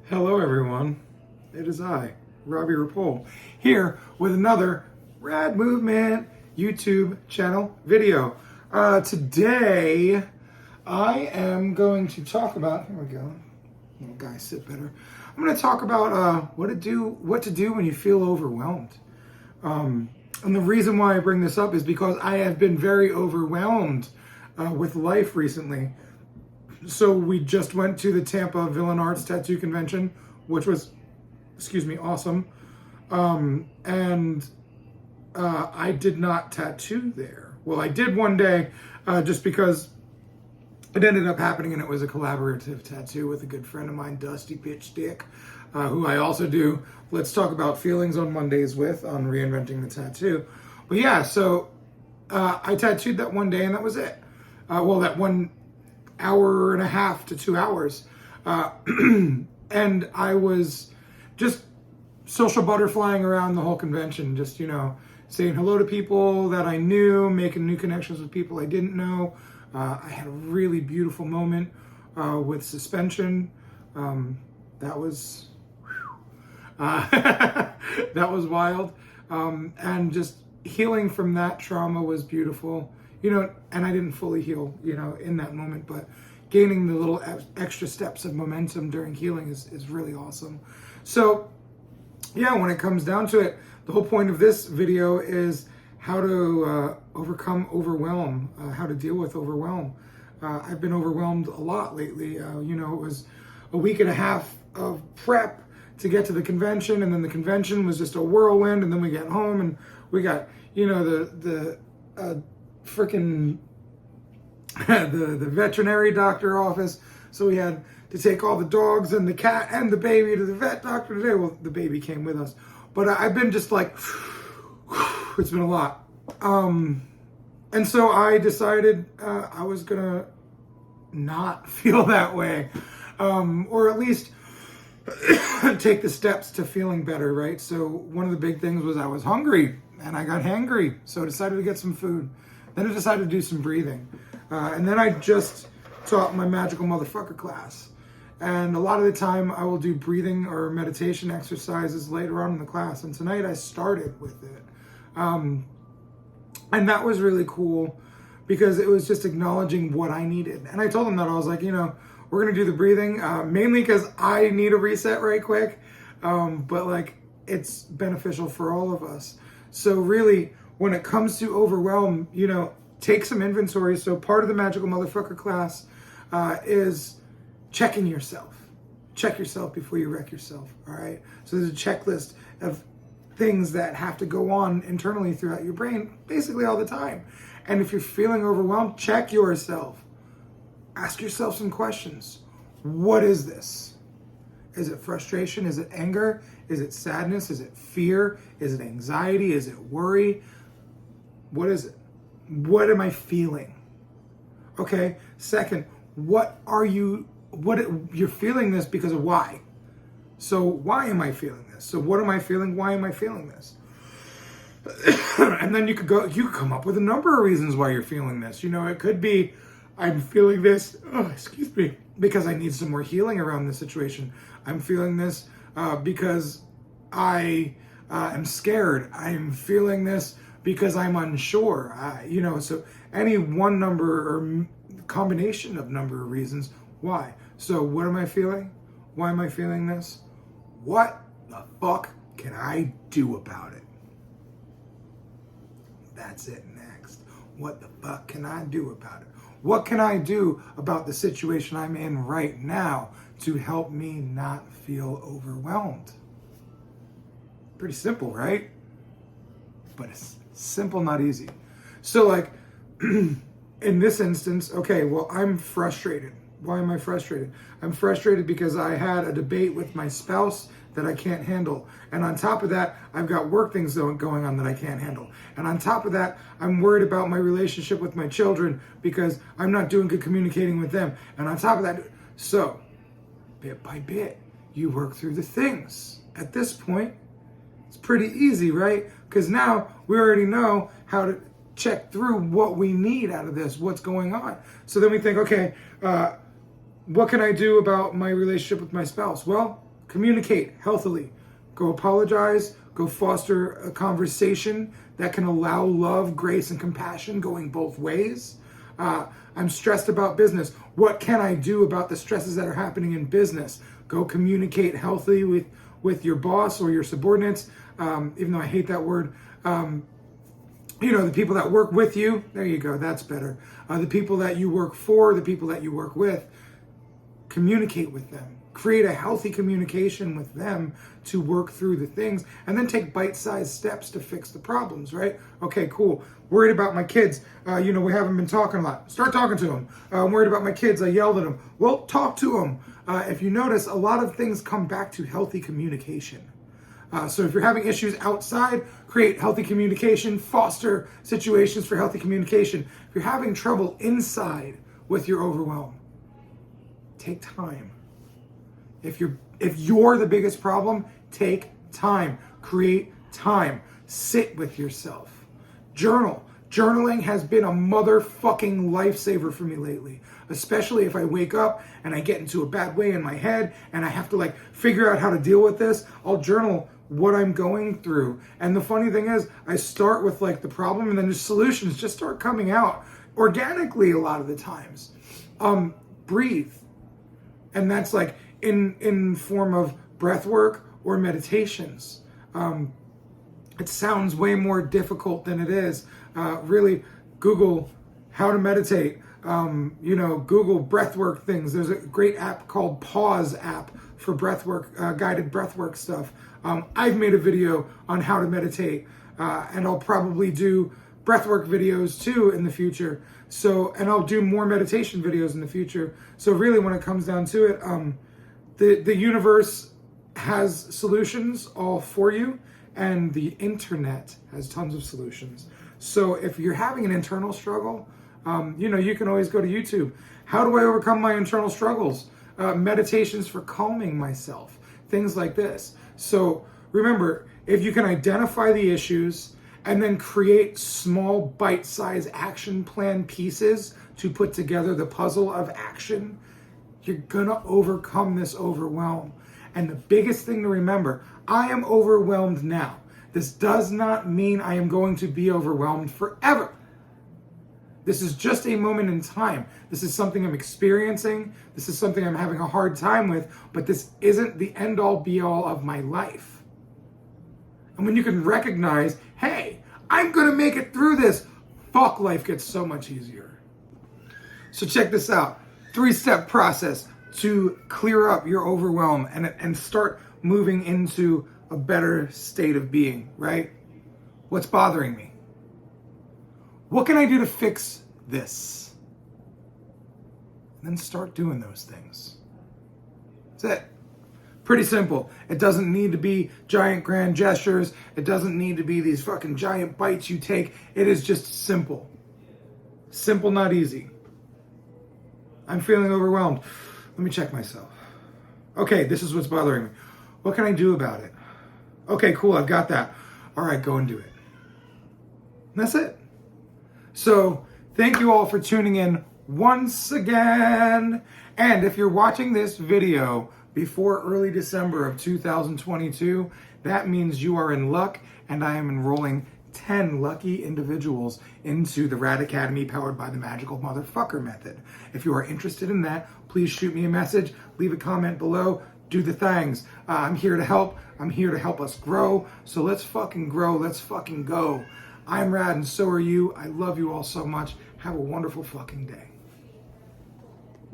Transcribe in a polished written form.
Hello, everyone. It is I, Robbie Rapole, here with another Rad Movement YouTube channel video. Today, I am going to talk about. Here we go. Little guy, sit better. I'm going to talk about what to do when you feel overwhelmed. And the reason why I bring this up is because I have been very overwhelmed with life recently. So we just went to the Tampa Villain Arts Tattoo Convention, which was, awesome. I did not tattoo there. Well, I did one day, just because it ended up happening, and it was a collaborative tattoo with a good friend of mine, Dusty Pitch Dick, who I also do Let's Talk About Feelings on Mondays with on Reinventing the Tattoo. But yeah, so I tattooed that one day, and that was it. That 1 hour and a half to 2 hours. And I was just social butterflying around the whole convention, just, saying hello to people that I knew, making new connections with people I didn't know. I had a really beautiful moment with suspension. That was, that was wild. And just healing from that trauma was beautiful. And I didn't fully heal, in that moment, but gaining the little extra steps of momentum during healing is really awesome. So, yeah, when it comes down to it, the whole point of this video is how to overcome overwhelm, how to deal with overwhelm. I've been overwhelmed a lot lately. It was a week and a half of prep to get to the convention, and then the convention was just a whirlwind, and then we get home and we got, the freaking the veterinary doctor office, so we had to take all the dogs and the cat and the baby to the vet doctor today. Well, the baby came with us, but I've been just like it's been a lot, and so I decided I was gonna not feel that way, or at least take the steps to feeling better, right? So one of the big things was I was hungry and I got hangry, so I decided to get some food. Then I decided to do some breathing. And then I just taught my magical motherfucker class. And a lot of the time I will do breathing or meditation exercises later on in the class. And tonight I started with it. And that was really cool because it was just acknowledging what I needed. And I told them that I was like, we're going to do the breathing, mainly because I need a reset right quick. But like, it's beneficial for all of us. So really, when it comes to overwhelm, take some inventory. So part of the Magical Motherfucker class is checking yourself. Check yourself before you wreck yourself, all right? So there's a checklist of things that have to go on internally throughout your brain basically all the time. And if you're feeling overwhelmed, check yourself. Ask yourself some questions. What is this? Is it frustration? Is it anger? Is it sadness? Is it fear? Is it anxiety? Is it worry? What is it? What am I feeling? Okay. Second, you're feeling this because of why? So why am I feeling this? So what am I feeling? Why am I feeling this? And then you could come up with a number of reasons why you're feeling this. It could be, I'm feeling this, because I need some more healing around this situation. I'm feeling this because I am scared. I'm feeling this because I'm unsure. So any one number or combination of number of reasons why. So what am I feeling? Why am I feeling this? What the fuck can I do about it? That's it next. What the fuck can I do about it? What can I do about the situation I'm in right now to help me not feel overwhelmed? Pretty simple, right? But it's simple, not easy. So like, in this instance, okay, well, I'm frustrated. Why am I frustrated? I'm frustrated because I had a debate with my spouse that I can't handle. And on top of that, I've got work things going on that I can't handle. And on top of that, I'm worried about my relationship with my children because I'm not doing good communicating with them. And on top of that, so bit by bit, you work through the things. At this point, it's pretty easy, right? Because now we already know how to check through what we need out of this, what's going on. So then we think, okay, what can I do about my relationship with my spouse? Well, communicate healthily. Go apologize. Go foster a conversation that can allow love, grace, and compassion going both ways. I'm stressed about business. What can I do about the stresses that are happening in business? Go communicate healthily with your boss or your subordinates, even though I hate that word. The people that work with you, there you go, that's better. The people that you work for, the people that you work with, communicate with them. Create a healthy communication with them to work through the things, and then take bite-sized steps to fix the problems, right? Okay, cool. Worried about my kids. We haven't been talking a lot. Start talking to them. I'm worried about my kids. I yelled at them. Well, talk to them. If you notice, a lot of things come back to healthy communication. So if you're having issues outside, create healthy communication, foster situations for healthy communication. If you're having trouble inside with your overwhelm, take time. If you're the biggest problem, take time. Create time. Sit with yourself. Journal. Journaling has been a motherfucking lifesaver for me lately, especially if I wake up and I get into a bad way in my head and I have to figure out how to deal with this. I'll journal what I'm going through. And the funny thing is, I start with the problem, and then the solutions just start coming out organically a lot of the times. Breathe. And that's in form of breath work or meditations. It sounds way more difficult than it is. Really, Google how to meditate. Google breathwork things. There's a great app called Pause app for breathwork, guided breathwork stuff. I've made a video on how to meditate, and I'll probably do breathwork videos too in the future. And I'll do more meditation videos in the future. So really, when it comes down to it, the universe has solutions all for you, and the internet has tons of solutions. So if you're having an internal struggle, you can always go to YouTube. How do I overcome my internal struggles? Meditations for calming myself, things like this. So remember, if you can identify the issues and then create small bite-sized action plan pieces to put together the puzzle of action, you're gonna overcome this overwhelm. And the biggest thing to remember, I am overwhelmed now. This does not mean I am going to be overwhelmed forever. This is just a moment in time. This is something I'm experiencing. This is something I'm having a hard time with, but this isn't the end-all be-all of my life. And when you can recognize, hey, I'm gonna make it through this, fuck, life gets so much easier. So check this out. 3-step process to clear up your overwhelm and start moving into a better state of being, right? What's bothering me? What can I do to fix this? And then start doing those things. That's it. Pretty simple. It doesn't need to be giant grand gestures. It doesn't need to be these fucking giant bites you take. It is just simple. Simple, not easy. I'm feeling overwhelmed. Let me check myself. Okay, this is what's bothering me. What can I do about it? Okay, cool, I've got that. All right, go and do it. And that's it. So, thank you all for tuning in once again. And if you're watching this video before early December of 2022, that means you are in luck, and I am enrolling 10 lucky individuals into the Rad Academy powered by the Magical Motherfucker Method. If you are interested in that, please shoot me a message, leave a comment below, do the things. I'm here to help. I'm here to help us grow. So let's fucking grow. Let's fucking go. I'm Rad and so are you. I love you all so much. Have a wonderful fucking day.